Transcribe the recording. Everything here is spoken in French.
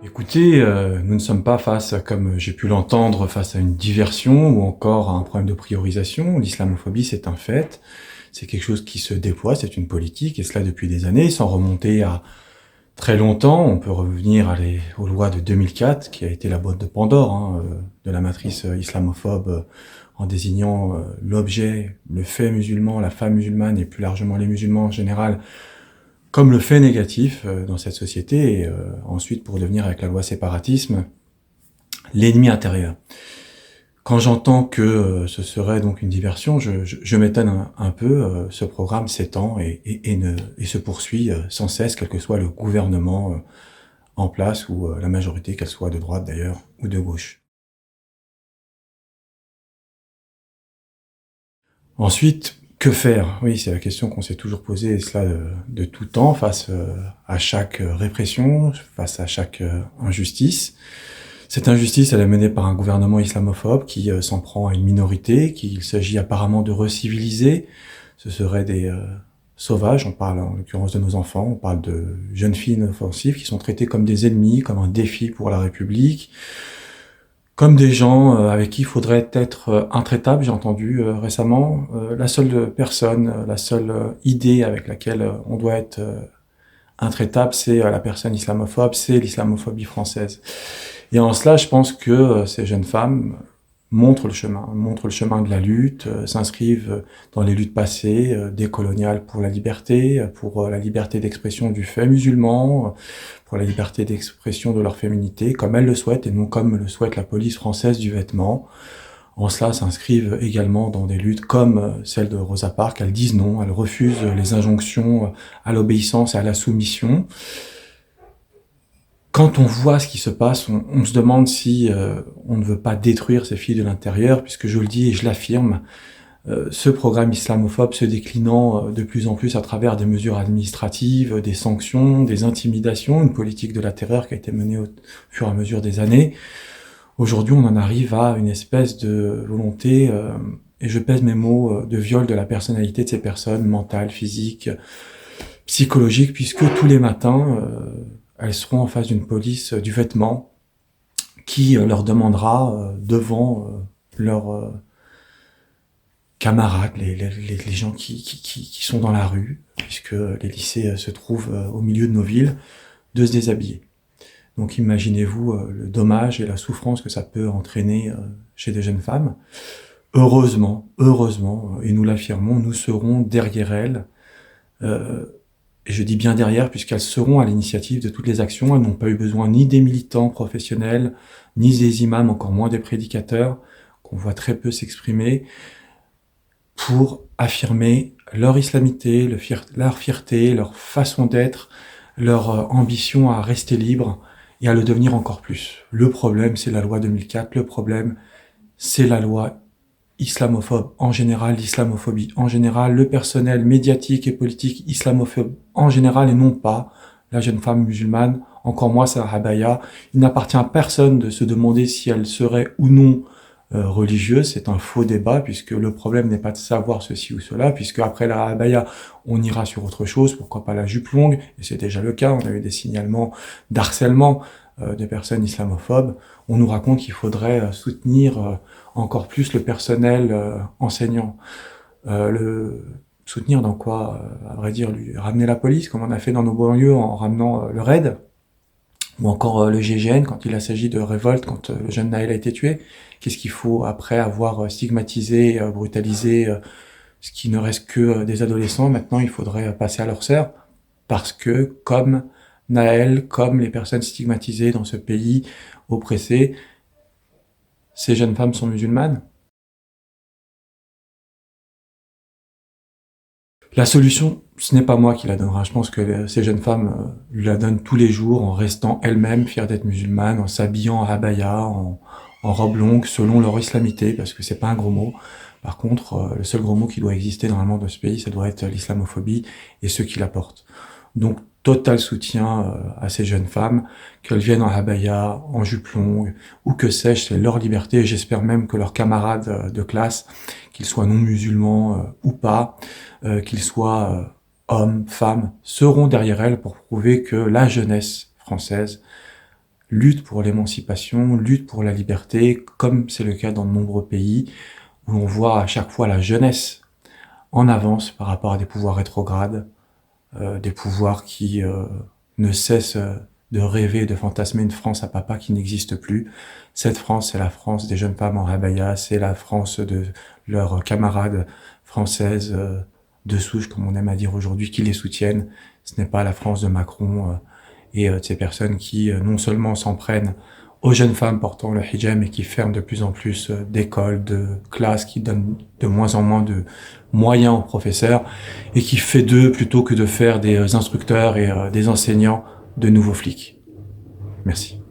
Écoutez, nous ne sommes pas face, comme j'ai pu l'entendre, face à une diversion ou encore à un problème de priorisation. L'islamophobie, c'est un fait, c'est quelque chose qui se déploie, c'est une politique et cela depuis des années, sans remonter à très longtemps. On peut revenir aux lois de 2004, qui a été la boîte de Pandore, de la matrice islamophobe, en désignant l'objet, le fait musulman, la femme musulmane et plus largement les musulmans en général, comme le fait négatif dans cette société, et ensuite pour devenir avec la loi séparatisme, l'ennemi intérieur. Quand j'entends que ce serait donc une diversion, je m'étonne un peu. Ce programme s'étend et se poursuit sans cesse, quel que soit le gouvernement en place, ou la majorité, qu'elle soit de droite d'ailleurs, ou de gauche. Ensuite, que faire? Oui, c'est la question qu'on s'est toujours posée, et cela de tout temps, face à chaque répression, face à chaque injustice. Cette injustice, elle est menée par un gouvernement islamophobe qui s'en prend à une minorité, qu'il s'agit apparemment de reciviliser. Ce seraient des sauvages, on parle en l'occurrence de nos enfants, on parle de jeunes filles inoffensives qui sont traitées comme des ennemis, comme un défi pour la République, comme des gens avec qui il faudrait être intraitable. J'ai entendu récemment, la seule personne, la seule idée avec laquelle on doit être intraitable, c'est la personne islamophobe, c'est l'islamophobie française. Et en cela, je pense que ces jeunes femmes montrent le chemin de la lutte, s'inscrivent dans les luttes passées, décoloniales pour la liberté d'expression du fait musulman, pour la liberté d'expression de leur féminité, comme elles le souhaitent et non comme le souhaite la police française du vêtement. En cela, s'inscrivent également dans des luttes comme celle de Rosa Parks. Elles disent non, elles refusent les injonctions à l'obéissance et à la soumission. Quand on voit ce qui se passe, on se demande si on ne veut pas détruire ces filles de l'intérieur, puisque je le dis et je l'affirme, ce programme islamophobe se déclinant de plus en plus à travers des mesures administratives, des sanctions, des intimidations, une politique de la terreur qui a été menée au fur et à mesure des années. Aujourd'hui, on en arrive à une espèce de volonté, et je pèse mes mots, de viol de la personnalité de ces personnes, mentale, physique, psychologique, puisque tous les matins, elles seront en face d'une police du vêtement qui leur demandera devant leurs camarades, les gens qui sont dans la rue, puisque les lycées se trouvent au milieu de nos villes, de se déshabiller. Donc imaginez-vous le dommage et la souffrance que ça peut entraîner chez des jeunes femmes. Heureusement, et nous l'affirmons, nous serons derrière elles, et je dis bien derrière, puisqu'elles seront à l'initiative de toutes les actions. Elles n'ont pas eu besoin ni des militants professionnels, ni des imams, encore moins des prédicateurs, qu'on voit très peu s'exprimer, pour affirmer leur islamité, leur fierté, leur façon d'être, leur ambition à rester libre et à le devenir encore plus. Le problème, c'est la loi 2004. Le problème, c'est la loi islamophobe en général, l'islamophobie en général, le personnel médiatique et politique islamophobe en général, et non pas la jeune femme musulmane, encore moins sa abaya. Il n'appartient à personne de se demander si elle serait ou non religieuse. C'est un faux débat, puisque le problème n'est pas de savoir ceci ou cela, puisque après la abaya, on ira sur autre chose, pourquoi pas la jupe longue, et c'est déjà le cas. On a eu des signalements d'harcèlement de personnes islamophobes. On nous raconte qu'il faudrait soutenir encore plus le personnel enseignant. Le soutenir dans quoi? À vrai dire, lui ramener la police, comme on a fait dans nos banlieues en ramenant le RAID, ou encore le GIGN quand il s'agit de révolte, quand le jeune Naël a été tué. Qu'est-ce qu'il faut après avoir stigmatisé, brutalisé ce qui ne reste que des adolescents? Maintenant, il faudrait passer à leur sœur, parce que comme Naël, comme les personnes stigmatisées dans ce pays oppressé, ces jeunes femmes sont musulmanes. La solution, ce n'est pas moi qui la donnera. Je pense que ces jeunes femmes lui la donnent tous les jours en restant elles-mêmes fières d'être musulmanes, en s'habillant en abaya, en robe longue, selon leur islamité, parce que c'est pas un gros mot. Par contre, le seul gros mot qui doit exister normalement dans ce pays, ça doit être l'islamophobie et ceux qui la portent. Donc, total soutien à ces jeunes femmes, qu'elles viennent en abaya, en jupe longue, ou que sais-je, c'est leur liberté, et j'espère même que leurs camarades de classe, qu'ils soient non musulmans ou pas, qu'ils soient hommes, femmes, seront derrière elles pour prouver que la jeunesse française lutte pour l'émancipation, lutte pour la liberté, comme c'est le cas dans de nombreux pays, où l'on voit à chaque fois la jeunesse en avance par rapport à des pouvoirs rétrogrades, des pouvoirs qui ne cessent de rêver, de fantasmer une France à papa qui n'existe plus. Cette France, c'est la France des jeunes femmes en abaya, c'est la France de leurs camarades françaises de souche, comme on aime à dire aujourd'hui, qui les soutiennent. Ce n'est pas la France de Macron et de ces personnes qui non seulement s'en prennent aux jeunes femmes portant le hijab, mais qui ferment de plus en plus d'écoles, de classes, qui donnent de moins en moins de moyens aux professeurs, et qui fait d'eux, plutôt que de faire des instructeurs et des enseignants, de nouveaux flics. Merci.